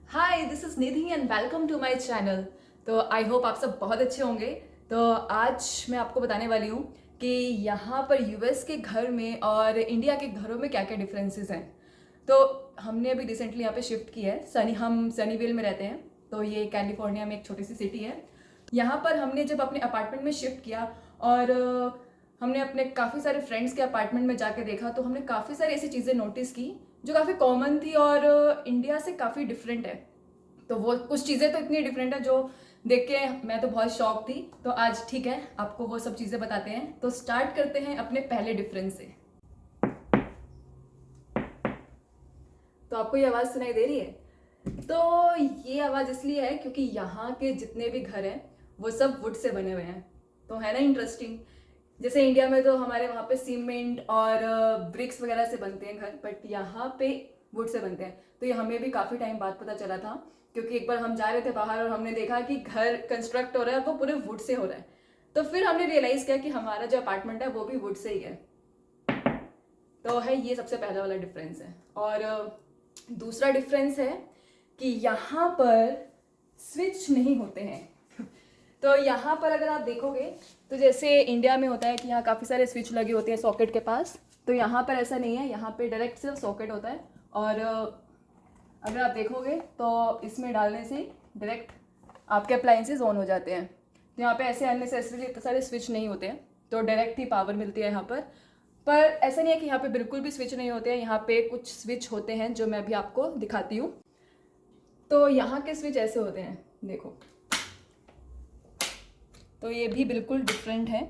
Hi, this is Nidhi and welcome to my channel. तो I hope आप सब बहुत अच्छे होंगे। तो आज मैं आपको बताने वाली हूँ कि यहाँ पर यूएस के घर में और इंडिया के घरों में क्या क्या डिफरेंसेस हैं। तो हमने अभी रिसेंटली यहाँ पे शिफ्ट किया है। हम सनीवेल में रहते हैं। तो ये कैलिफोर्निया में एक छोटी सी सिटी है। यहाँ पर हमने जब अपने अपार्टमेंट में शिफ्ट किया और हमने अपने काफ़ी सारे फ्रेंड्स के अपार्टमेंट में जाके देखा, तो हमने काफ़ी सारी ऐसी चीज़ें नोटिस की जो काफ़ी कॉमन थी और इंडिया से काफ़ी डिफरेंट है। तो वो कुछ चीज़ें तो इतनी डिफरेंट है जो देख के मैं तो बहुत शॉक थी। तो आज ठीक है, आपको वो सब चीज़ें बताते हैं। तो स्टार्ट करते हैं अपने पहले डिफरेंस से। तो आपको ये आवाज़ सुनाई दे रही है? तो ये आवाज़ इसलिए है क्योंकि यहाँ के जितने भी घर हैं वो सब वुड से बने हुए हैं। तो है ना इंटरेस्टिंग। जैसे इंडिया में तो हमारे वहाँ पे सीमेंट और ब्रिक्स वगैरह से बनते हैं घर, बट यहाँ पे वुड से बनते हैं। तो ये हमें भी काफ़ी टाइम बाद पता चला था, क्योंकि एक बार हम जा रहे थे बाहर और हमने देखा कि घर कंस्ट्रक्ट हो रहा है, वो पूरे वुड से हो रहा है। तो फिर हमने रियलाइज़ किया कि हमारा जो अपार्टमेंट है वो भी वुड से ही है। तो है ये सबसे पहला वाला डिफरेंस है। और दूसरा डिफरेंस है कि यहाँ पर स्विच नहीं होते हैं। तो यहाँ पर अगर आप देखोगे तो जैसे इंडिया में होता है कि यहाँ काफ़ी सारे स्विच लगे होते हैं सॉकेट के पास, तो यहाँ पर ऐसा नहीं है। यहाँ पे डायरेक्ट सिर्फ सॉकेट होता है और अगर आप देखोगे तो इसमें डालने से डायरेक्ट आपके अप्लाइंसेस ऑन हो जाते हैं। तो यहाँ पे ऐसे अननेसेसरी इतने सारे स्विच नहीं होते हैं, तो डायरेक्ट ही पावर मिलती है यहाँ पर ऐसा नहीं है कि यहाँ पे बिल्कुल भी स्विच नहीं होते हैं। यहाँ पे कुछ स्विच होते हैं जो मैं अभी आपको दिखाती हूँ। तो यहाँ के स्विच ऐसे होते हैं, देखो। तो ये भी बिल्कुल डिफरेंट है।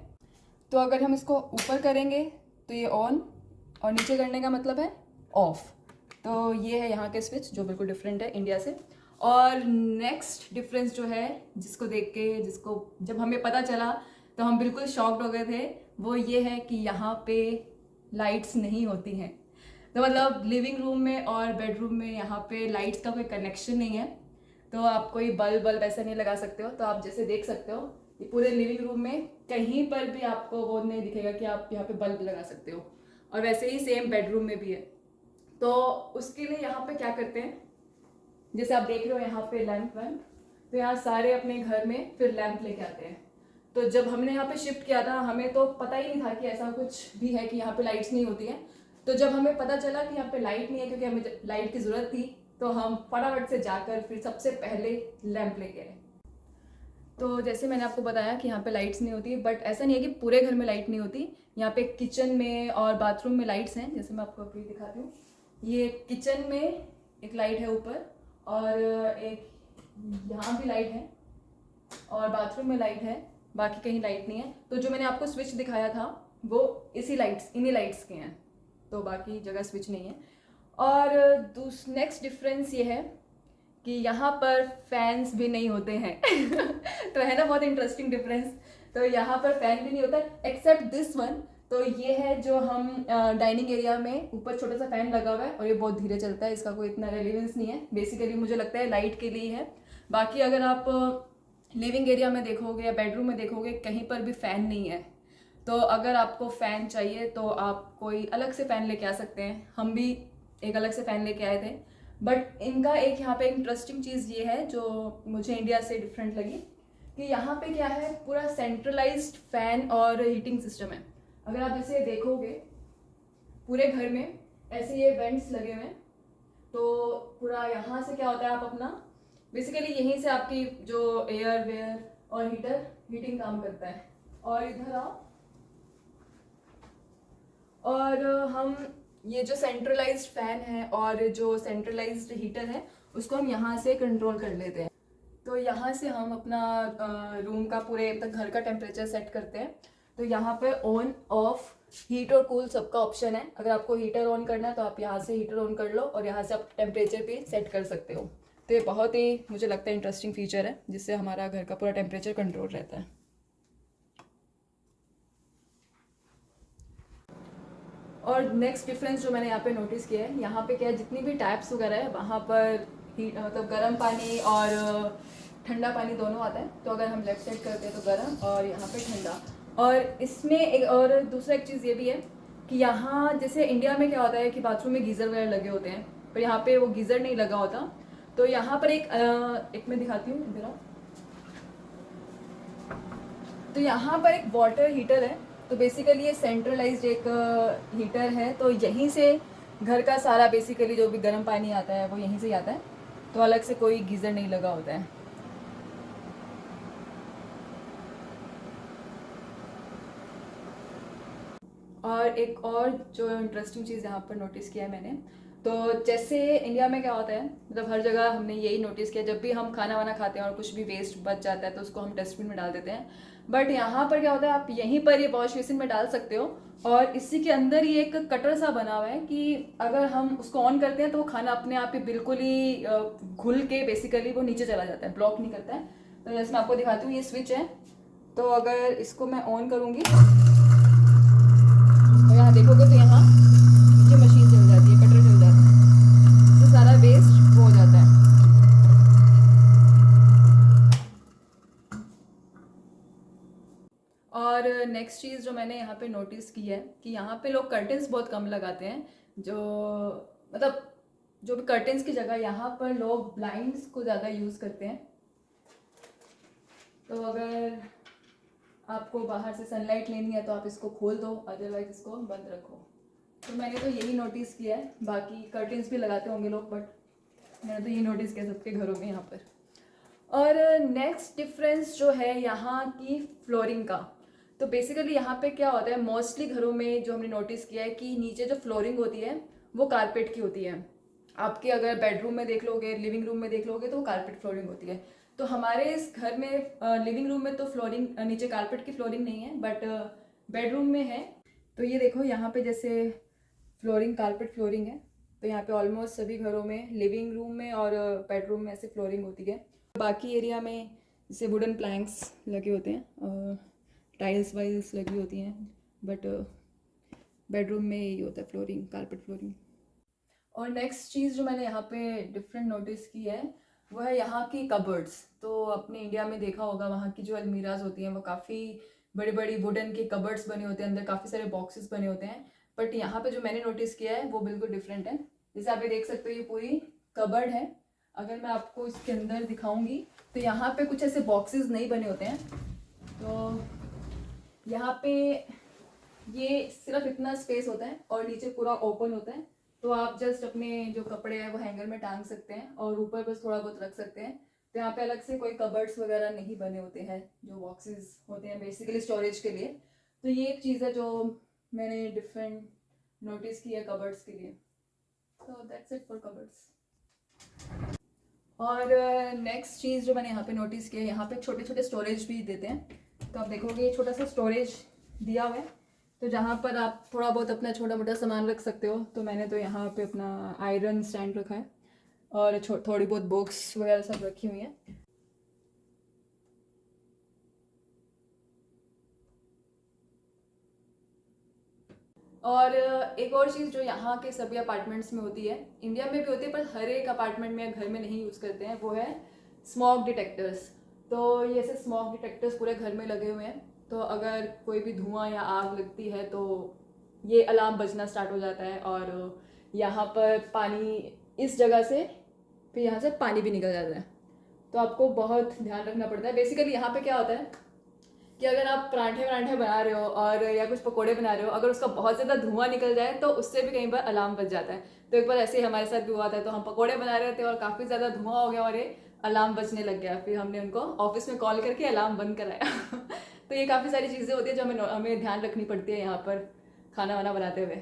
तो अगर हम इसको ऊपर करेंगे तो ये ऑन, और नीचे करने का मतलब है ऑफ। तो ये है यहाँ के स्विच जो बिल्कुल डिफरेंट है इंडिया से। और नेक्स्ट डिफरेंस जो है, जिसको देख के जिसको जब हमें पता चला तो हम बिल्कुल शॉक्ड हो गए थे, वो ये है कि यहाँ पे लाइट्स नहीं होती हैं। तो मतलब लिविंग रूम में और बेडरूम में यहाँ पे लाइट्स का कोई कनेक्शन नहीं है। तो आप कोई बल्ब बल्ब ऐसा नहीं लगा सकते हो। तो आप जैसे देख सकते हो ये पूरे लिविंग रूम में कहीं पर भी आपको वो नहीं दिखेगा कि आप यहाँ पे बल्ब लगा सकते हो। और वैसे ही सेम बेडरूम में भी है। तो उसके लिए यहाँ पे क्या करते हैं, जैसे आप देख रहे हो यहाँ पे लैंप वैम्प, तो यहाँ सारे अपने घर में फिर लैंप लेके आते हैं। तो जब हमने यहाँ पे शिफ्ट किया था हमें तो पता ही नहीं था कि ऐसा कुछ भी है कि यहाँ पे लाइट्स नहीं होती हैं। तो जब हमें पता चला कि यहाँ पे लाइट नहीं है, क्योंकि हमें लाइट की ज़रूरत थी, तो हम फटाफट से जाकर फिर सबसे पहले लैंप लेके आए। तो जैसे मैंने आपको बताया कि यहाँ पे लाइट्स नहीं होती, बट ऐसा नहीं है कि पूरे घर में लाइट नहीं होती। यहाँ पे किचन में और बाथरूम में लाइट्स हैं। जैसे मैं आपको अभी दिखाती हूँ, ये किचन में एक लाइट है ऊपर, और एक यहाँ भी लाइट है, और बाथरूम में लाइट है। बाकी कहीं लाइट नहीं है। तो जो मैंने आपको स्विच दिखाया था वो इन्हीं लाइट्स के हैं। तो बाकी जगह स्विच नहीं है। और नेक्स्ट डिफरेंस ये है कि यहाँ पर फैंस भी नहीं होते हैं। तो है ना बहुत इंटरेस्टिंग डिफरेंस। तो यहाँ पर फैन भी नहीं होता एक्सेप्ट दिस वन। तो ये है जो हम डाइनिंग एरिया में ऊपर छोटा सा फैन लगा हुआ है, और ये बहुत धीरे चलता है, इसका कोई इतना रेलिवेंस नहीं है। बेसिकली मुझे लगता है लाइट के लिए है। बाकी अगर आप लिविंग एरिया में देखोगे या बेडरूम में देखोगे, कहीं पर भी फ़ैन नहीं है। तो अगर आपको फ़ैन चाहिए तो आप कोई अलग से फ़ैन लेके आ सकते हैं। हम भी एक अलग से फ़ैन लेके आए थे। बट इनका एक यहाँ पे इंटरेस्टिंग चीज़ ये है जो मुझे इंडिया से डिफरेंट लगी, कि यहाँ पे क्या है, पूरा सेंट्रलाइज्ड फ़ैन और हीटिंग सिस्टम है। अगर आप जैसे देखोगे पूरे घर में ऐसे ये वेंट्स लगे हुए हैं। तो पूरा यहाँ से क्या होता है, आप अपना बेसिकली यहीं से आपकी जो एयर वेयर और हीटिंग काम करता है। और इधर आओ, और हम ये जो सेंट्रलाइज्ड फैन है और जो सेंट्रलाइज्ड हीटर है उसको हम यहाँ से कंट्रोल कर लेते हैं। तो यहाँ से हम अपना रूम का पूरे तक घर का टेम्परेचर सेट करते हैं। तो यहाँ पे ऑन ऑफ हीट और कूल सबका ऑप्शन है। अगर आपको हीटर ऑन करना है तो आप यहाँ से हीटर ऑन कर लो और यहाँ से आप टेम्परेचर भी सेट कर सकते हो। तो ये बहुत ही मुझे लगता है इंटरेस्टिंग फीचर है, जिससे हमारा घर का पूरा टेम्परेचर कंट्रोल रहता है। और नेक्स्ट डिफरेंस जो मैंने यहाँ पे नोटिस किया है, यहाँ पे क्या है, जितनी भी टैप्स वगैरह है वहाँ पर हीट मतलब गर्म पानी और ठंडा पानी दोनों आता है। तो अगर हम लेफ्ट साइड करते हैं तो गर्म, और यहाँ पे ठंडा। और इसमें एक और दूसरा एक चीज़ ये भी है कि यहाँ जैसे इंडिया में क्या होता है कि बाथरूम में गीज़र वगैरह लगे होते हैं, पर यहाँ पे वो गीज़र नहीं लगा होता। तो यहाँ पर एक मैं दिखाती हूँ इधर आओ। तो यहाँ पर एक वाटर हीटर है। तो बेसिकली ये सेंट्रलाइज्ड एक हीटर है। तो यहीं से घर का सारा बेसिकली जो भी गर्म पानी आता है वो यहीं से ही आता है। तो अलग से कोई गीज़र नहीं लगा होता है। और एक और जो इंटरेस्टिंग चीज़ यहाँ पर नोटिस किया है मैंने, तो जैसे इंडिया में क्या होता है, मतलब हर जगह हमने यही नोटिस किया, जब भी हम खाना वाना खाते हैं और कुछ भी वेस्ट बच जाता है तो उसको हम डस्टबिन में डाल देते हैं। बट यहाँ पर क्या होता है, आप यहीं पर ये वॉश बेसिन में डाल सकते हो और इसी के अंदर ही एक कटर सा बना हुआ है कि अगर हम उसको ऑन करते हैं तो वो खाना अपने आप ही बिल्कुल ही घुल के बेसिकली वो नीचे चला जाता है, ब्लॉक नहीं करता है। तो जैसे मैं आपको दिखाती हूँ, ये स्विच है। तो अगर इसको मैं ऑन करूँगी और यहाँ देखोगे तो यहाँ नीचे मशीन चल जाती है, कटर चल जाता है, तो सारा वेस्ट वो हो जाता है। और नेक्स्ट चीज़ जो मैंने यहाँ पे नोटिस की है कि यहाँ पे लोग कर्टेंस बहुत कम लगाते हैं। जो मतलब जो भी कर्टेंस की जगह यहाँ पर लोग ब्लाइंड्स को ज़्यादा यूज़ करते हैं। तो अगर आपको बाहर से सनलाइट लेनी है तो आप इसको खोल दो, अदरवाइज इसको बंद रखो। तो मैंने तो यही नोटिस किया है, बाकी कर्टेंस भी लगाते होंगे लोग, बट मैंने तो यही नोटिस किया सबके घरों में यहाँ पर। और नेक्स्ट डिफरेंस जो है यहाँ की फ्लोरिंग का। तो बेसिकली यहाँ पे क्या होता है, मोस्टली घरों में जो हमने नोटिस किया है कि नीचे जो फ्लोरिंग होती है वो कारपेट की होती है। आपके अगर बेडरूम में देख लोगे, लिविंग रूम में देख लोगे तो वो कारपेट फ्लोरिंग होती है। तो हमारे इस घर में लिविंग रूम में तो फ्लोरिंग नीचे कारपेट की फ्लोरिंग नहीं है, बट बेडरूम में है। तो ये देखो यहाँ पे जैसे फ्लोरिंग कारपेट फ्लोरिंग है। तो यहाँ पे ऑलमोस्ट सभी घरों में, लिविंग रूम में और बेडरूम में ऐसे फ्लोरिंग होती है। बाकी एरिया में जैसे वुडन प्लैंक्स लगे होते हैं, टाइल्स वाइल्स लगी होती हैं, बट बेडरूम में यही होता है फ्लोरिंग, कारपेट फ्लोरिंग। और नेक्स्ट चीज़ जो मैंने यहाँ पे डिफरेंट नोटिस की है वो है यहाँ की कबर्ड्स। तो अपने इंडिया में देखा होगा वहाँ की जो अलमीराज होती हैं वो काफ़ी बड़ी बड़ी वुडन के कबर्ड्स बने होते हैं, अंदर काफ़ी सारे बॉक्सेस बने होते हैं। बट यहाँ पे जो मैंने नोटिस किया है वो बिल्कुल डिफरेंट है। जैसे आप ये देख सकते हो, ये पूरी कबर्ड है। अगर मैं आपको इसके अंदर दिखाऊंगी तो यहाँ पे कुछ ऐसे बॉक्सेस नहीं बने होते हैं। तो यहाँ पे ये सिर्फ इतना स्पेस होता है और नीचे पूरा ओपन होता है। तो आप जस्ट अपने जो कपड़े हैं वो हैंगर में टांग सकते हैं और ऊपर बस थोड़ा बहुत रख सकते हैं। तो यहाँ पे अलग से कोई कबर्ड्स वगैरह नहीं बने होते हैं, जो बॉक्सेस होते हैं बेसिकली स्टोरेज के लिए। तो ये एक चीज़ है जो मैंने डिफरेंट नोटिस की है कबर्ड्स के लिए। तो दैट्स इट फॉर कबर्ड्स। और नेक्स्ट चीज़ जो मैंने यहाँ पे नोटिस की है, यहाँ पे छोटे छोटे स्टोरेज भी देते हैं। तो आप देखोगे ये छोटा सा स्टोरेज दिया हुआ है, तो जहाँ पर आप थोड़ा बहुत अपना छोटा मोटा सामान रख सकते हो। तो मैंने तो यहाँ पे अपना आयरन स्टैंड रखा है और थोड़ी बहुत बुक्स वगैरह सब रखी हुई हैं। और एक और चीज़ जो यहाँ के सभी अपार्टमेंट्स में होती है, इंडिया में भी होती है पर हर एक अपार्टमेंट में या घर में नहीं यूज़ करते हैं, वो है स्मोक डिटेक्टर्स। तो ये ऐसे स्मोक डिटेक्टर्स पूरे घर में लगे हुए हैं। तो अगर कोई भी धुआं या आग लगती है तो ये अलार्म बजना स्टार्ट हो जाता है। और यहाँ पर पानी इस जगह से, फिर यहाँ से पानी भी निकल जाता है। तो आपको बहुत ध्यान रखना पड़ता है। बेसिकली यहाँ पे क्या होता है कि अगर आप पराठे वराठे बना रहे हो और या कुछ पकोड़े बना रहे हो, अगर उसका बहुत ज़्यादा धुआं निकल जाए तो उससे भी कई बार अलार्म बज जाता है। तो एक बार ऐसे ही हमारे साथ भी हुआ था। तो हम पकोड़े बना रहे थे और काफ़ी ज़्यादा धुआं हो गया और ये अलार्म बजने लग गया। फिर हमने उनको ऑफिस में कॉल करके अलार्म बंद कराया। तो ये काफ़ी सारी चीज़ें होती है जो हमें ध्यान रखनी पड़ती है यहाँ पर खाना वाना बनाते हुए।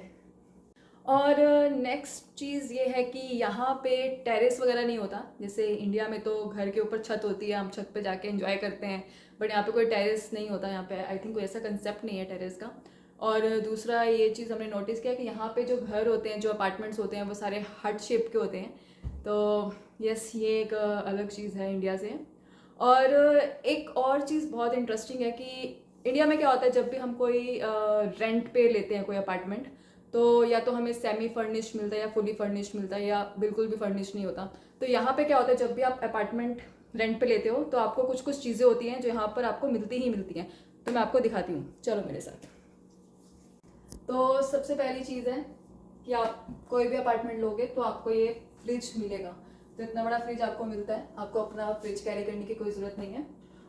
और नेक्स्ट चीज़ ये है कि यहाँ पे टेरेस वगैरह नहीं होता। जैसे इंडिया में तो घर के ऊपर छत होती है, हम छत पे जाके एंजॉय करते हैं, बट यहाँ पे कोई टेरेस नहीं होता। यहाँ पे आई थिंक कोई ऐसा कंसेप्ट नहीं है टेरेस का। और दूसरा ये चीज़ हमने नोटिस किया कि यहाँ पे जो घर होते हैं, जो अपार्टमेंट्स होते हैं, वो सारे हट शेप के होते हैं। तो यस, ये एक अलग चीज़ है इंडिया से। और एक और चीज़ बहुत इंटरेस्टिंग है कि इंडिया में क्या होता है, जब भी हम कोई रेंट पे लेते हैं कोई अपार्टमेंट, तो या तो हमें सेमी फर्निश्ड मिलता है या फुली फर्निश्ड मिलता है या बिल्कुल भी फर्निश्ड नहीं होता। तो यहाँ पे क्या होता है, जब भी आप अपार्टमेंट रेंट पे लेते हो तो आपको कुछ कुछ चीज़ें होती हैं जो यहाँ पर आपको मिलती ही मिलती हैं। तो मैं आपको दिखाती हूँ, चलो मेरे साथ। तो सबसे पहली चीज़ है कि आप कोई भी अपार्टमेंट लोगे तो आपको ये फ्रिज मिलेगा। तो इतना बड़ा फ्रिज आपको मिलता है, आपको अपना फ्रिज कैरी करने की कोई ज़रूरत नहीं है।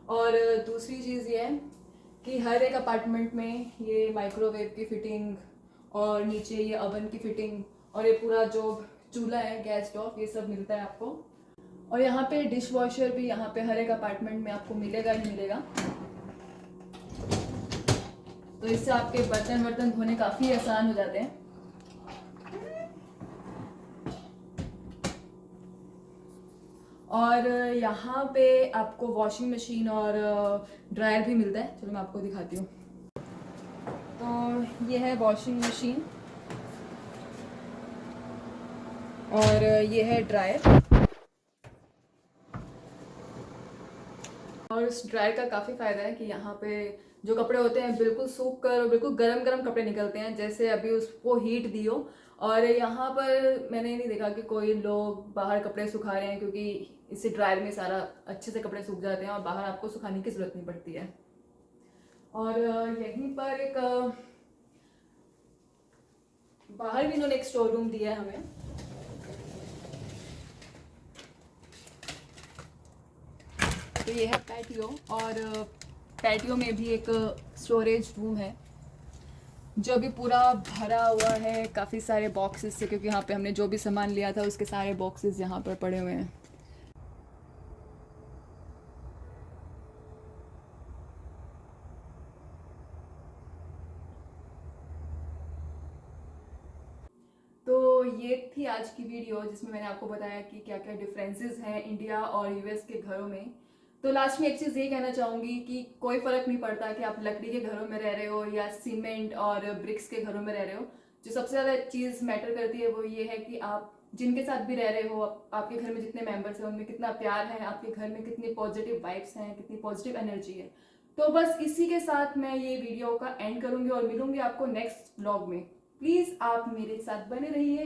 और दूसरी चीज़ ये है कि हर एक अपार्टमेंट में ये माइक्रोवेव की फिटिंग और नीचे ये ओवन की फिटिंग और ये पूरा जो चूल्हा है गैस स्टोव ये सब मिलता है आपको। और यहाँ पे डिश वॉशर भी यहाँ पे हर एक अपार्टमेंट में आपको मिलेगा ही मिलेगा। तो इससे आपके बर्तन वर्तन धोने काफ़ी आसान हो जाते हैं। और यहाँ पे आपको वॉशिंग मशीन और ड्रायर भी मिलता है। चलो मैं आपको दिखाती हूँ। तो ये है वॉशिंग मशीन और ये है ड्रायर। और इस ड्रायर का काफ़ी फ़ायदा है कि यहाँ पे जो कपड़े होते हैं बिल्कुल सूख कर और बिल्कुल गरम गरम कपड़े निकलते हैं, जैसे अभी उसको हीट दी हो। और यहाँ पर मैंने नहीं देखा कि कोई लोग बाहर कपड़े सुखा रहे हैं, क्योंकि इसी ड्रायर में सारा अच्छे से कपड़े सूख जाते हैं और बाहर आपको सुखाने की ज़रूरत नहीं पड़ती है। और यहीं पर एक बाहर भी इन्होंने एक स्टोर रूम दिया है हमें। तो ये है पैटियो, और पैटियो में भी एक स्टोरेज रूम है जो अभी पूरा भरा हुआ है काफ़ी सारे बॉक्सेस से, क्योंकि यहाँ पे हमने जो भी सामान लिया था उसके सारे बॉक्सेस यहाँ पर पड़े हुए हैं। तो ये थी आज की वीडियो जिसमें मैंने आपको बताया कि क्या क्या डिफरेंसेस हैं इंडिया और यूएस के घरों में। तो लास्ट में एक चीज़ ये कहना चाहूँगी कि कोई फ़र्क नहीं पड़ता कि आप लकड़ी के घरों में रह रहे हो या सीमेंट और ब्रिक्स के घरों में रह रहे हो। जो सबसे ज़्यादा चीज़ मैटर करती है वो ये है कि आप जिनके साथ भी रह रहे हो, आपके घर में जितने मेंबर्स हैं उनमें कितना प्यार है, आपके घर में कितनी पॉजिटिव वाइब्स हैं, कितनी पॉजिटिव एनर्जी है। तो बस इसी के साथ मैं ये वीडियो का एंड करूँगी और मिलूंगी आपको नेक्स्ट व्लॉग में। प्लीज़ आप मेरे साथ बने रहिए।